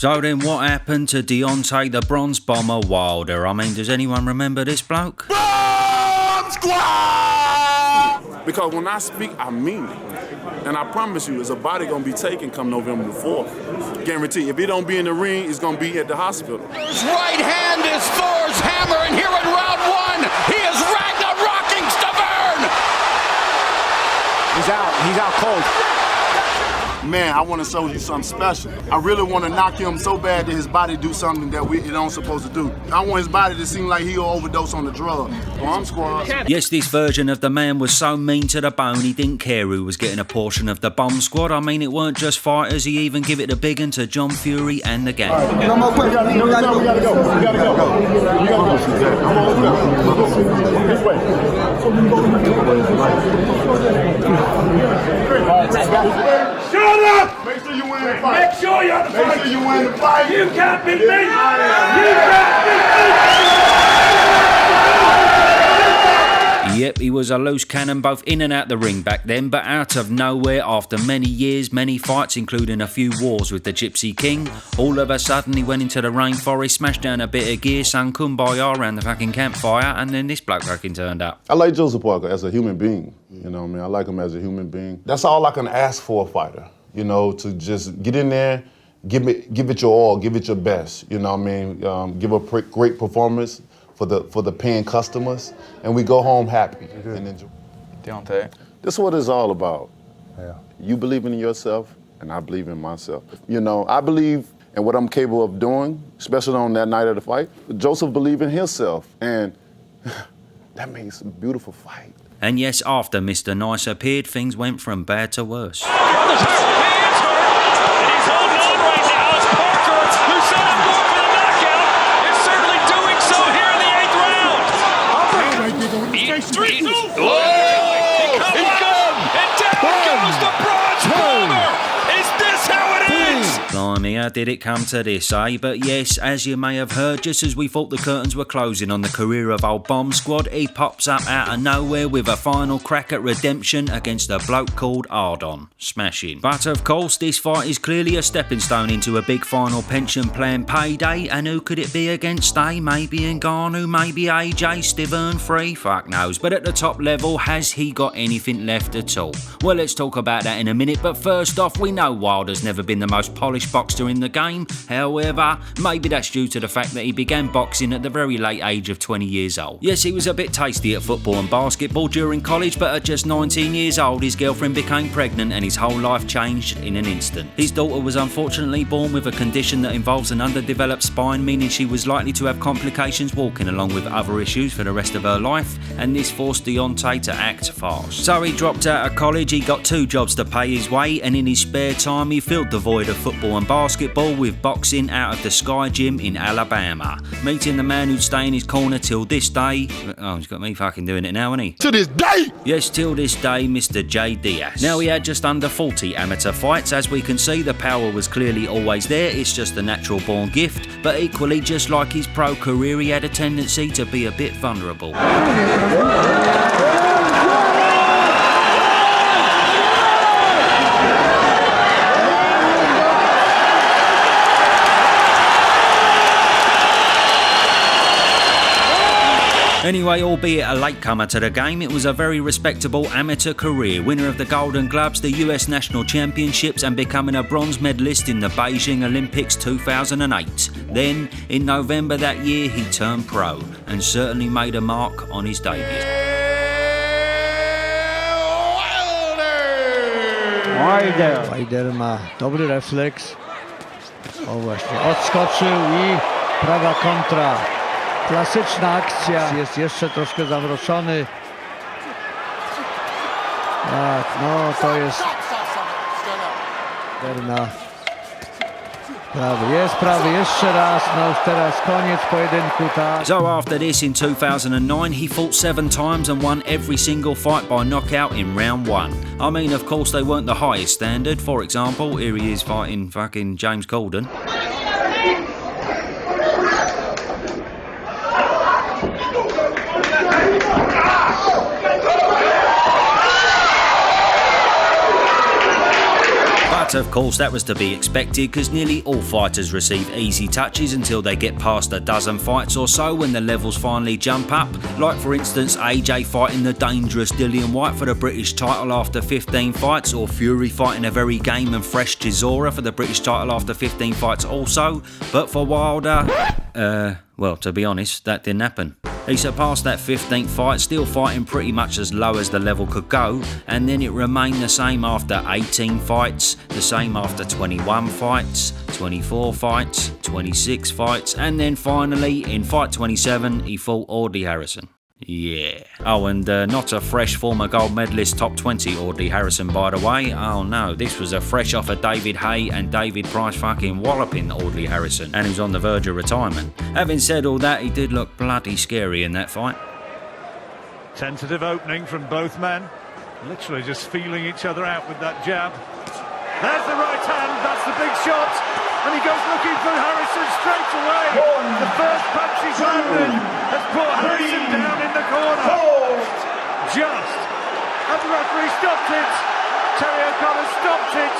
So then what happened to Deontay the Bronze Bomber Wilder? I mean, does anyone remember this bloke? Bomb Squad! Because when I speak, I mean it. And I promise you, there's a body gonna be taken come November the 4th. Guarantee. If he don't be in the ring, it's gonna be at the hospital. His right hand is Thor's hammer, and here in round one, he is Ragnarocking Stavern! He's out cold. Man, I want to show you something special. I really want to knock him so bad that his body do something that it don't supposed to do. I want his body to seem like he'll overdose on the drug. Bomb Squad. Yes, this version of the man was so mean to the bone he didn't care who was getting a portion of the Bomb Squad. I mean, it weren't just fighters, he even give it a big one to John Fury and the gang. No more questions. We gotta go. This way. Shut up! Make sure you win the fight. Make sure you're the fight. Make sure you win the fight. You can't beat me. You can't beat Yep, he was a loose cannon both in and out the ring back then, but out of nowhere, after many years, many fights, including a few wars with the Gypsy King, all of a sudden he went into the rainforest, smashed down a bit of gear, sang Kumbaya around the fucking campfire, and then this bloke fucking turned up. I like Joseph Parker as a human being, you know what I mean? I like him as a human being. That's all I can ask for a fighter, you know, to just get in there, give it your all, give it your best, you know what I mean? Give a great performance for the paying customers, and we go home happy and enjoy. Deontay. This is what it's all about. Yeah. You believe in yourself, and I believe in myself. You know, I believe in what I'm capable of doing, especially on that night of the fight. Joseph believed in himself, and that makes a beautiful fight. And yes, after Mr. Nice appeared, things went from bad to worse. Blimey, how did it come to this, eh? But yes, as you may have heard, just as we thought the curtains were closing on the career of old Bomb Squad, he pops up out of nowhere with a final crack at redemption against a bloke called Ardon. Smashing. But of course, this fight is clearly a stepping stone into a big final pension plan payday, and who could it be against, eh? Maybe Ngannou, maybe AJ, Stivern Free, fuck knows. But at the top level, has he got anything left at all? Well, let's talk about that in a minute, but first off, we know Wilder's never been the most polished boxer in the game. However, maybe that's due to the fact that he began boxing at the very late age of 20 years old. Yes, he was a bit tasty at football and basketball during college, but at just 19 years old, his girlfriend became pregnant and his whole life changed in an instant. His daughter was unfortunately born with a condition that involves an underdeveloped spine, meaning she was likely to have complications walking along with other issues for the rest of her life, and this forced Deontay to act fast. So he dropped out of college, he got 2 jobs to pay his way, and in his spare time he filled the void of football and basketball with boxing out of the Sky Gym in Alabama, meeting the man who'd stay in his corner till this day. Oh, he's got me fucking doing it now, hasn't he? To this day! Yes, till this day, Mr. J. Diaz. Now, he had just under 40 amateur fights. As we can see, the power was clearly always there. It's just a natural born gift. But equally, just like his pro career, he had a tendency to be a bit vulnerable. Anyway, albeit a latecomer to the game, it was a very respectable amateur career, winner of the Golden Gloves, the US National Championships, and becoming a bronze medalist in the Beijing Olympics 2008. Then, in November that year, he turned pro, and certainly made a mark on his debut. Wilder ma dobry refleks. O właśnie, odskoczył i prawa kontra. Klasyczna akcja. Jest jeszcze troszkę zamroczony. Tak, no to jest na prawy, jeszcze raz, no już teraz koniec pojedynku, tak. So after this in 2009 he fought 7 times and won every single fight by knockout in round 1. I mean, of course they weren't the highest standard. For example, here he is fighting fucking James Corden. But of course that was to be expected, because nearly all fighters receive easy touches until they get past a dozen fights or so, when the levels finally jump up. Like for instance AJ fighting the dangerous Dillian White for the British title after 15 fights, or Fury fighting a very game and fresh Chisora for the British title after 15 fights also. But for Wilder, well, to be honest, that didn't happen. He surpassed that 15th fight, still fighting pretty much as low as the level could go, and then it remained the same after 18 fights, the same after 21 fights, 24 fights, 26 fights, and then finally, in fight 27, he fought Audley Harrison. Yeah. Oh, and not a fresh former gold medalist top 20 Audley Harrison, by the way. Oh no, this was a fresh off of David Haye and David Price fucking walloping Audley Harrison, and he was on the verge of retirement. Having said all that, he did look bloody scary in that fight. Tentative opening from both men. Literally just feeling each other out with that jab. There's the right hand, that's the big shot. And he goes looking for Harrison straight away. The first punch he's landed has put Harrison down in the corner. Just. And the referee stopped it. Terry O'Connor stopped it.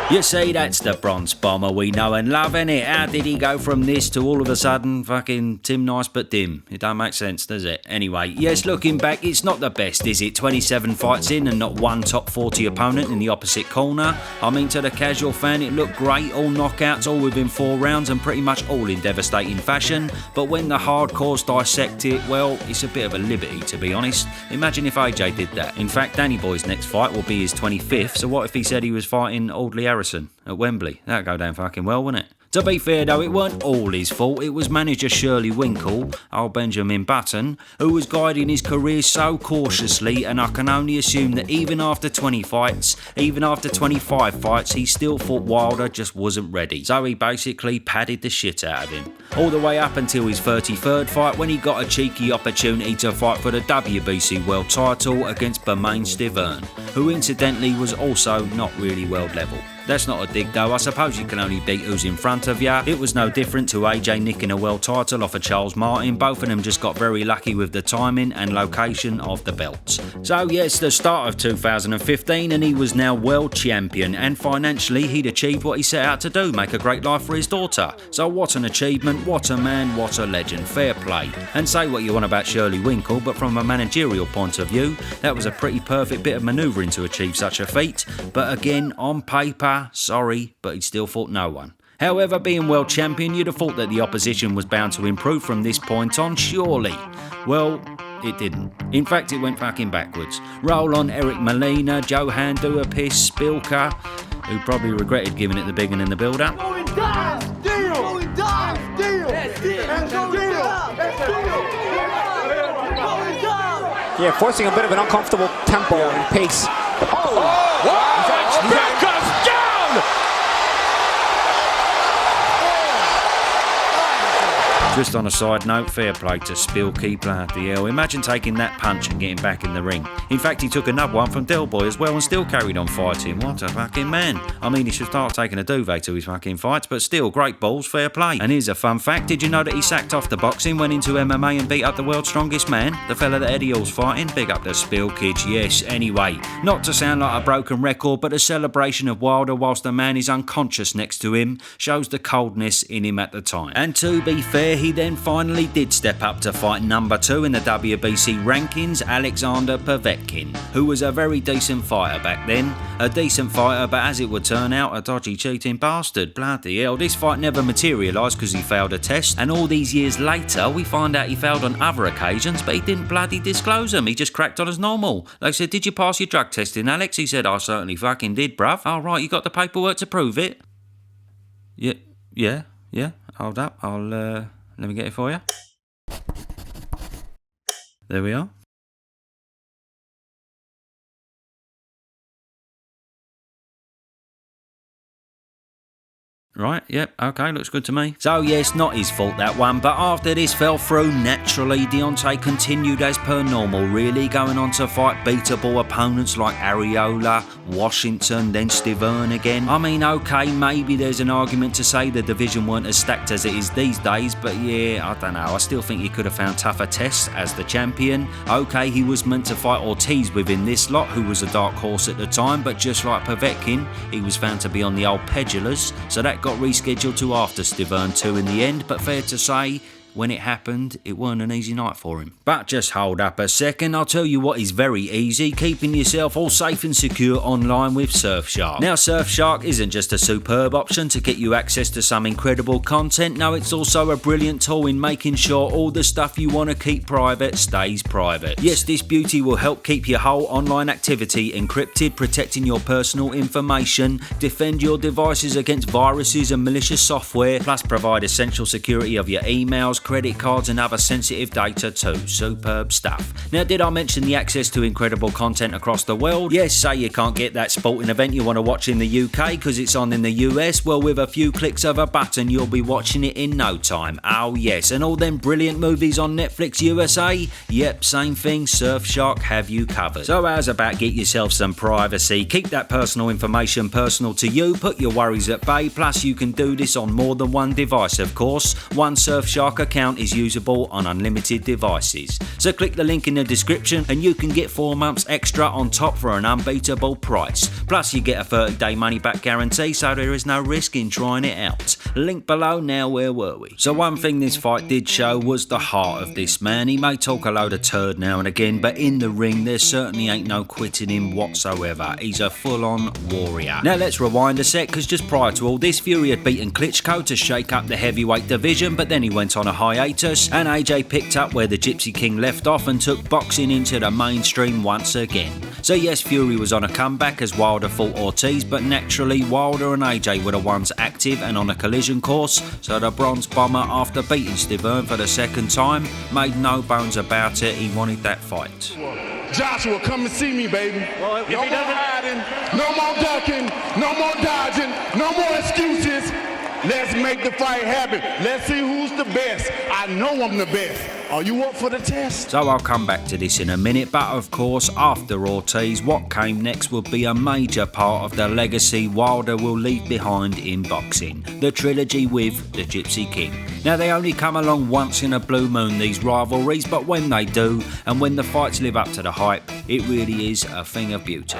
You see, that's the bronze bomber we know and love, innit? How did he go from this to all of a sudden fucking Tim Nice but dim? It don't make sense, does it? Anyway, yes, looking back, it's not the best, is it? 27 fights in and not one top 40 opponent in the opposite corner. I mean, to the casual fan, it looked great. All knockouts, all within 4 rounds, and pretty much all in devastating fashion. But when the hardcores dissect it, well, it's a bit of a liberty, to be honest. Imagine if AJ did that. In fact, Danny Boy's next fight will be his 25th, so what if he said he was fighting Audley Harrison at Wembley? That'd go down fucking well, wouldn't it? To be fair though, it weren't all his fault. It was manager Shirley Winkle, old Benjamin Button, who was guiding his career so cautiously, and I can only assume that even after 20 fights, even after 25 fights, he still thought Wilder just wasn't ready. So he basically padded the shit out of him. All the way up until his 33rd fight, when he got a cheeky opportunity to fight for the WBC world title against Bermain Stiverne, who incidentally was also not really world level. That's not a dig though, I suppose you can only beat who's in front of ya. It was no different to AJ nicking a world title off of Charles Martin. Both of them just got very lucky with the timing and location of the belts. So yes, the start of 2015, and he was now world champion, and financially he'd achieved what he set out to do, make a great life for his daughter. So what an achievement, what a man, what a legend, fair play. And say what you want about Shirley Winkle, but from a managerial point of view, that was a pretty perfect bit of manoeuvring to achieve such a feat. But again, on paper, sorry, but he'd still fought no one. However, being world champion, you'd have thought that the opposition was bound to improve from this point on, surely. Well, it didn't. In fact, it went fucking backwards. Roll on Eric Molina, Johan Duhaupas, Spilka, who probably regretted giving it the big one in the build-up. Going down, deal! Going down, deal! And going down, deal! Yeah, forcing a bit of an uncomfortable tempo and pace. Oh, wow! Back goes down! Just on a side note, fair play to Spilky, bloody hell. Imagine taking that punch and getting back in the ring. In fact, he took another one from Del Boy as well and still carried on fighting. What a fucking man. I mean, he should start taking a duvet to his fucking fights, but still, great balls, fair play. And here's a fun fact. Did you know that he sacked off the boxing, went into MMA and beat up the world's strongest man? The fella that Eddie Hall's fighting? Big up the Spilkids, yes. Anyway, not to sound like a broken record, but a celebration of Wilder whilst the man is unconscious next to him shows the coldness in him at the time. And to be fair, he then finally did step up to fight number 2 in the WBC rankings, Alexander Povetkin, who was a very decent fighter back then. A decent fighter, but as it would turn out, a dodgy cheating bastard. Bloody hell, this fight never materialised because he failed a test, and all these years later we find out he failed on other occasions, but he didn't bloody disclose them. He just cracked on as normal. They said, "Did you pass your drug testing, Alex?" He said, "I certainly fucking did, bruv." "Oh right, you got the paperwork to prove it?" Yeah. Hold up, let me get it for you. There we are. right? Yep, okay, looks good to me. So yes, not his fault that one, but after this fell through, naturally, Deontay continued as per normal, really, going on to fight beatable opponents like Ariola, Washington, then Stiverne again. I mean, okay, maybe there's an argument to say the division weren't as stacked as it is these days, but yeah, I don't know, I still think he could have found tougher tests as the champion. Okay, he was meant to fight Ortiz within this lot, who was a dark horse at the time, but just like Povetkin, he was found to be on the old pedulars, so that got rescheduled to after Stiverne 2 in the end, but fair to say, when it happened, it weren't an easy night for him. But just hold up a second, I'll tell you what is very easy, keeping yourself all safe and secure online with Surfshark. Now Surfshark isn't just a superb option to get you access to some incredible content, no, it's also a brilliant tool in making sure all the stuff you want to keep private stays private. Yes, this beauty will help keep your whole online activity encrypted, protecting your personal information, defend your devices against viruses and malicious software, plus provide essential security of your emails, credit cards and other sensitive data too. Superb stuff. Now, did I mention the access to incredible content across the world? Yes, say you can't get that sporting event you want to watch in the UK because it's on in the US, well, with a few clicks of a button you'll be watching it in no time. Oh yes, and all them brilliant movies on Netflix USA? Yep, same thing, Surfshark have you covered. So how's about get yourself some privacy, keep that personal information personal to you, put your worries at bay, plus you can do this on more than one device of course. One Surfshark account is usable on unlimited devices. So click the link in the description and you can get 4 months extra on top for an unbeatable price. Plus you get a 30-day money back guarantee, so there is no risk in trying it out. Link below. Now where were we? So one thing this fight did show was the heart of this man. He may talk a load of turd now and again, but in the ring there certainly ain't no quitting him whatsoever. He's a full-on warrior. Now let's rewind a sec, because just prior to all this, Fury had beaten Klitschko to shake up the heavyweight division, but then he went on a hiatus and AJ picked up where the Gypsy King left off and took boxing into the mainstream once again. So yes, Fury was on a comeback as Wilder fought Ortiz, but naturally Wilder and AJ were the ones active and on a collision course, so the Bronze Bomber, after beating Stiverne for the second time, made no bones about it, he wanted that fight. Joshua, come and see me, baby. Well, no more hiding, no more ducking, no more dodging, no more excuses. Let's make the fight happen. Let's see who's the best. I know I'm the best. Are you up for the test? So I'll come back to this in a minute, but of course, after Ortiz, what came next would be a major part of the legacy Wilder will leave behind in boxing. The trilogy with the Gypsy King. Now, they only come along once in a blue moon, these rivalries, but when they do, and when the fights live up to the hype, it really is a thing of beauty.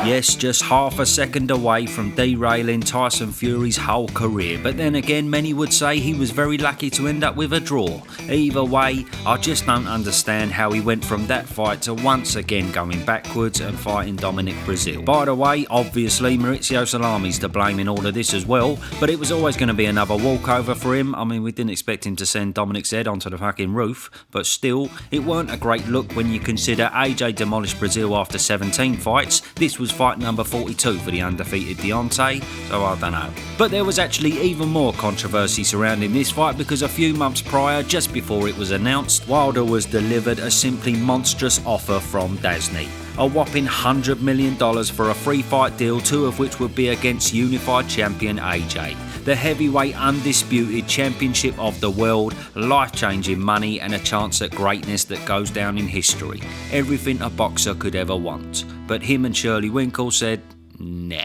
Yes, just half a second away from derailing Tyson Fury's whole career, but then again many would say he was very lucky to end up with a draw. Either way, I just don't understand how he went from that fight to once again going backwards and fighting Dominic Breazeale. By the way, obviously Maurizio Salami's to blame in all of this as well, but it was always going to be another walkover for him. I mean, we didn't expect him to send Dominic's head onto the fucking roof, but still, it weren't a great look when you consider AJ demolished Breazeale after 17 fights. This was fight number 42 for the undefeated Deontay, so I don't know. But there was actually even more controversy surrounding this fight because a few months prior, just before it was announced, Wilder was delivered a simply monstrous offer from Dodgy. A whopping $100 million for a free fight deal, 2 of which would be against unified champion AJ. The heavyweight undisputed championship of the world, life-changing money and a chance at greatness that goes down in history. Everything a boxer could ever want. But him and Shirley Winkle said, nah.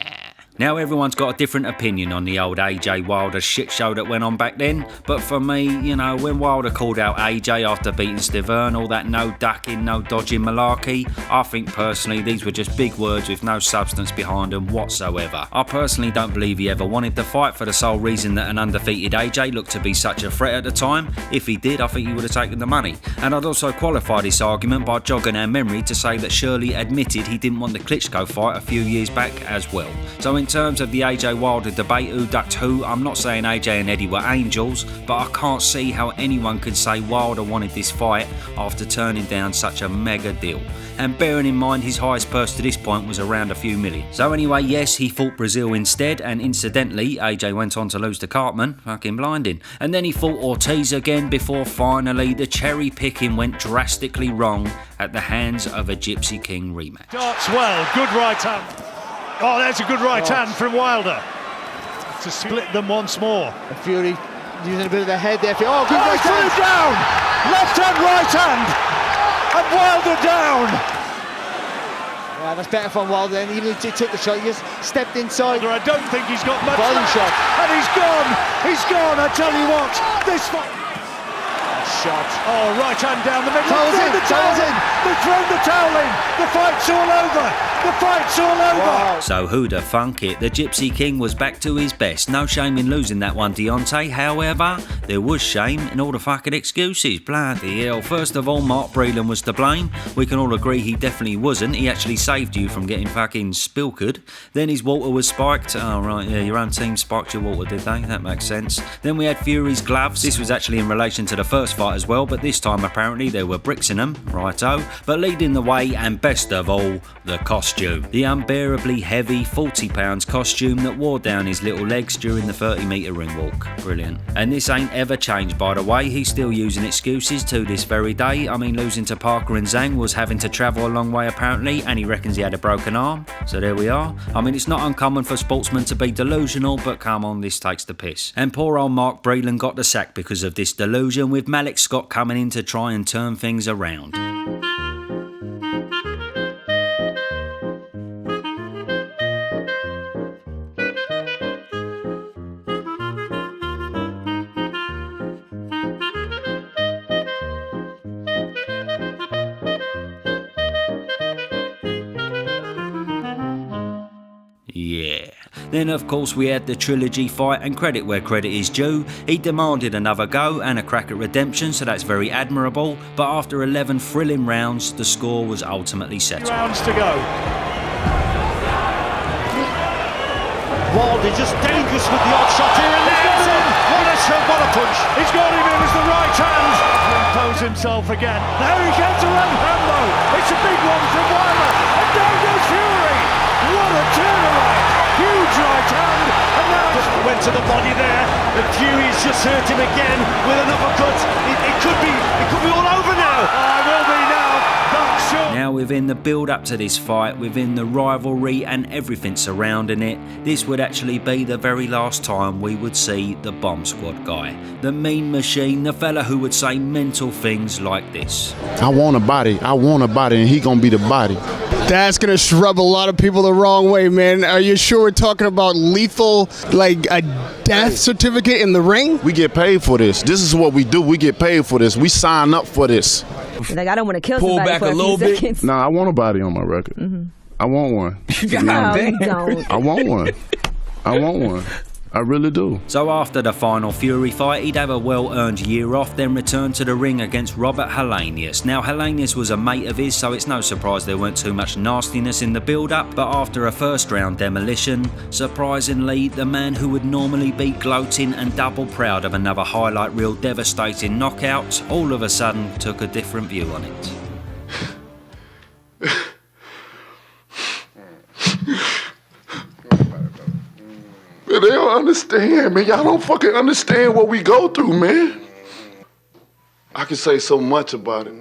Now everyone's got a different opinion on the old AJ Wilder shit show that went on back then, but for me, you know, when Wilder called out AJ after beating Stiverne, all that no ducking, no dodging malarkey, I think personally these were just big words with no substance behind them whatsoever. I personally don't believe he ever wanted to fight for the sole reason that an undefeated AJ looked to be such a threat at the time. If he did, I think he would have taken the money. And I'd also qualify this argument by jogging our memory to say that Shirley admitted he didn't want the Klitschko fight a few years back as well. So in in terms of the AJ Wilder debate, who ducked who, I'm not saying AJ and Eddie were angels, but I can't see how anyone could say Wilder wanted this fight after turning down such a mega deal. And bearing in mind his highest purse to this point was around a few million. So anyway, yes, he fought Brazil instead, and incidentally, AJ went on to lose to Cartman, fucking blinding. And then he fought Ortiz again before finally the cherry picking went drastically wrong at the hands of a Gypsy King rematch. Starts well, good right hand. Oh, there's a good right hand from Wilder to split them once more. And Fury using a bit of the head there. Oh, good right hand. Down! Left hand, right hand! And Wilder down! Yeah, that's better from Wilder. And even if he took the shot, he just stepped inside. I don't think he's got much body shot. And he's gone! He's gone, I tell you what! This fight... Shot. Oh, right hand down the middle. Towels in, towels in. They've thrown the towel in. The fight's all over. The fight's all over. Wow. So who'd have thunk it? The Gypsy King was back to his best. No shame in losing that one, Deontay. However, there was shame in all the fucking excuses. Bloody hell. First of all, Mark Breland was to blame. We can all agree he definitely wasn't. He actually saved you from getting fucking spilkered. Then his water was spiked. Oh, right, yeah, your own team spiked your water, did they? That makes sense. Then we had Fury's gloves. This was actually in relation to the first fight as well, but this time apparently there were bricks in them, righto. But leading the way, and best of all, the costume. The unbearably heavy £40 costume that wore down his little legs during the 30-metre ring walk. Brilliant. And this ain't ever changed, by the way. He's still using excuses to this very day. I mean, losing to Parker and Zhang was having to travel a long way apparently, and he reckons he had a broken arm. So there we are. I mean, it's not uncommon for sportsmen to be delusional, but come on, this takes the piss. And poor old Mark Breland got the sack because of this delusion, with Malik Scott coming in to try and turn things around. Yeah. Then of course we had the Trilogy fight, and credit where credit is due. He demanded another go and a crack at redemption, so that's very admirable. But after 11 thrilling rounds, the score was ultimately settled. Rounds to go. Wilder just dangerous with the odd shot here, and there's him. What a punch. He's got him in as the right hand. Impose himself again. There he gets a right hand though. It's a big one from Wilder. And down goes Fury. What a turnaround. Huge right hand. And now Just went to the body there. And Fury's just hurt him again with an uppercut. It could be all over now. I will be now. That's sure. Now within the build up to this fight, within the rivalry and everything surrounding it, this would actually be the very last time we would see the Bomb Squad guy. The mean machine, the fella who would say mental things like this. I want a body, and he gonna be the body. That's gonna rub a lot of people the wrong way, man. Are you sure we're talking about lethal, like a death certificate in the ring? We get paid for this. This is what we do. We get paid for this. We sign up for this. Like, I don't want to kill somebody for a few seconds. Nah, I want a body on my record. I want one. No, you don't. I want one. I want one. I really do. So after the final Fury fight, he'd have a well-earned year off, then return to the ring against Robert Helenius. Now, Helenius was a mate of his, so it's no surprise there weren't too much nastiness in the build-up, but after a first-round demolition, surprisingly, the man who would normally be gloating and double proud of another highlight reel devastating knockout, all of a sudden took a different view on it. Man, they don't understand, man. Y'all don't fucking understand what we go through, man. I can say so much about it.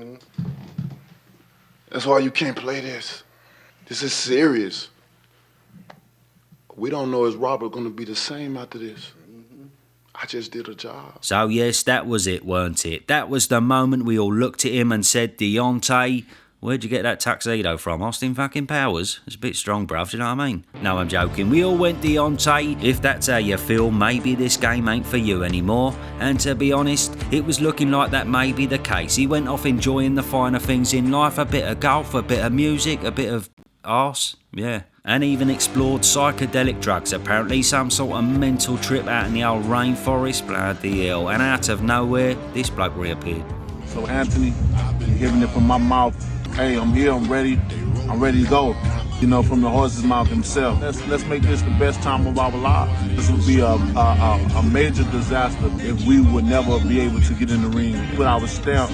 That's why you can't play this. This is serious. We don't know is Robert gonna be the same after this. I just did a job. So yes, that was it, weren't it? That was the moment we all looked at him and said, Deontay, where'd you get that tuxedo from? Austin fucking Powers? It's a bit strong, bruv, do you know what I mean? No, I'm joking. We all went Deontay. If that's how you feel, maybe this game ain't for you anymore. And to be honest, it was looking like that may be the case. He went off enjoying the finer things in life, a bit of golf, a bit of music, a bit of arse, yeah. And even explored psychedelic drugs, apparently. Some sort of mental trip out in the old rainforest, bloody hell. And out of nowhere, this bloke reappeared. So Anthony, you're hearing it from my mouth. Hey, I'm here, I'm ready to go. you know, from the horse's mouth himself. Let's make this the best time of our lives. This would be a major disaster if we would never be able to get in the ring, put our stamp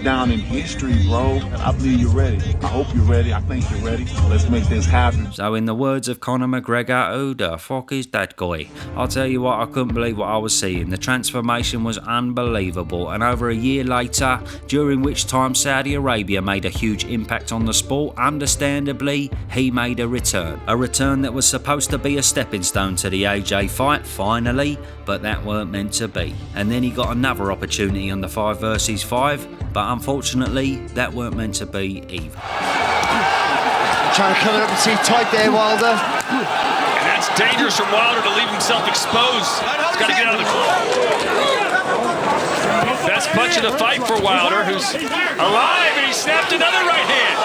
down in history, bro. I believe you're ready. I hope you're ready. I think you're ready. Let's make this happen. So in the words of Conor McGregor, who the fuck is that guy? I'll tell you what, I couldn't believe what I was seeing. The transformation was unbelievable, and over a year later, during which time Saudi Arabia made a huge impact on the sport, understandably, he made a return. A return that was supposed to be a stepping stone to the AJ fight, finally, but that weren't meant to be. And then he got another opportunity on the 5 versus 5, but unfortunately, that weren't meant to be either. Trying to come up and see tight there, Wilder. And that's dangerous from Wilder to leave himself exposed. He's got to get out of the corner. Best punch of the fight for Wilder, who's alive, and he snapped another right hand.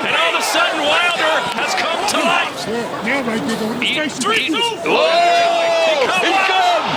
And all of a sudden, Wilder has come to life. He comes!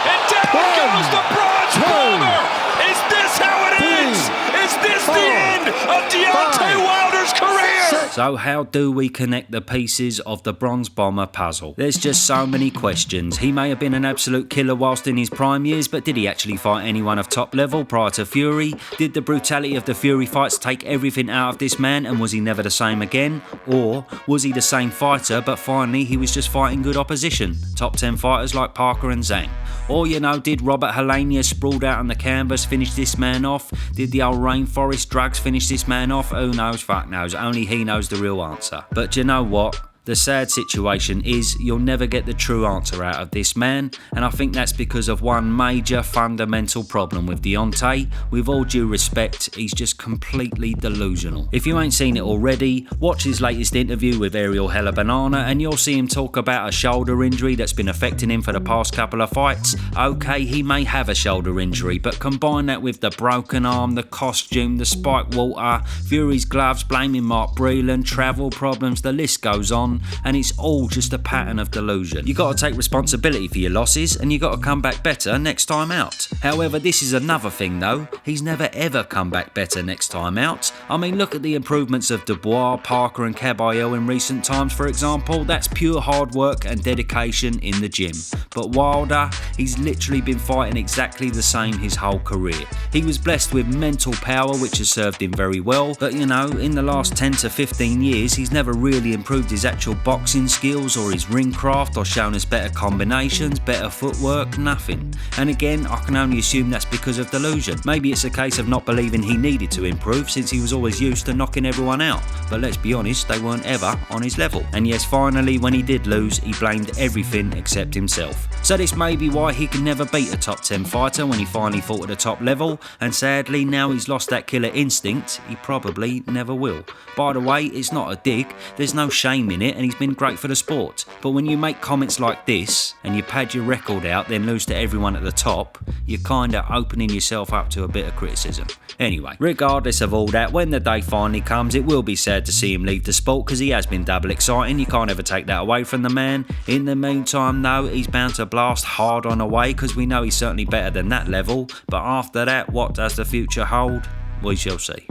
And down goes the bronze bomber! Is this how it ends? Is this the end of Deontay Wilder's career? So how do we connect the pieces of the bronze bomber puzzle? There's just so many questions. He may have been an absolute killer whilst in his prime years, but did he actually fight anyone of top level prior to Fury? Did the brutality of the Fury fights take everything out of this man, and was he never the same again? Or was he the same fighter, but finally he was just fighting good opposition? Top 10 fighters like Parker and Zhang. Or, you know, did Robert Helenia sprawled out on the canvas finish this man off? Did the old rainforest drugs finish this man off? Who knows? Fuck knows. Only he knows the real answer. But you know what? The sad situation is you'll never get the true answer out of this man, and I think that's because of one major fundamental problem with Deontay. With all due respect, he's just completely delusional. If you ain't seen it already, watch his latest interview with Ariel Hella Banana and you'll see him talk about a shoulder injury that's been affecting him for the past couple of fights. Okay, he may have a shoulder injury, but combine that with the broken arm, the costume, the spiked water, Fury's gloves, blaming Mark Breland, travel problems, the list goes on. And it's all just a pattern of delusion. You got to take responsibility for your losses, and you got to come back better next time out. However, this is another thing though, he's never ever come back better next time out. I mean, look at the improvements of Dubois, Parker and Caballero in recent times, for example. That's pure hard work and dedication in the gym. But Wilder, he's literally been fighting exactly the same his whole career. He was blessed with mental power, which has served him very well, but you know, in the last 10 to 15 years, he's never really improved his actual boxing skills or his ring craft or shown us better combinations, better footwork, nothing. And again, I can only assume that's because of delusion. Maybe it's a case of not believing he needed to improve since he was always used to knocking everyone out. But let's be honest, they weren't ever on his level. And yes, finally, when he did lose, he blamed everything except himself. So this may be why he can never beat a top 10 fighter when he finally fought at the top level, and sadly, now he's lost that killer instinct, he probably never will. By the way, it's not a dig, there's no shame in it, and he's been great for the sport. But when you make comments like this, and you pad your record out, then lose to everyone at the top, you're kinda opening yourself up to a bit of criticism. Anyway, regardless of all that, when the day finally comes, it will be sad to see him leave the sport, because he has been double exciting, you can't ever take that away from the man. In the meantime though, he's bound to blast hard on away, because we know he's certainly better than that level, but after that, what does the future hold? We shall see.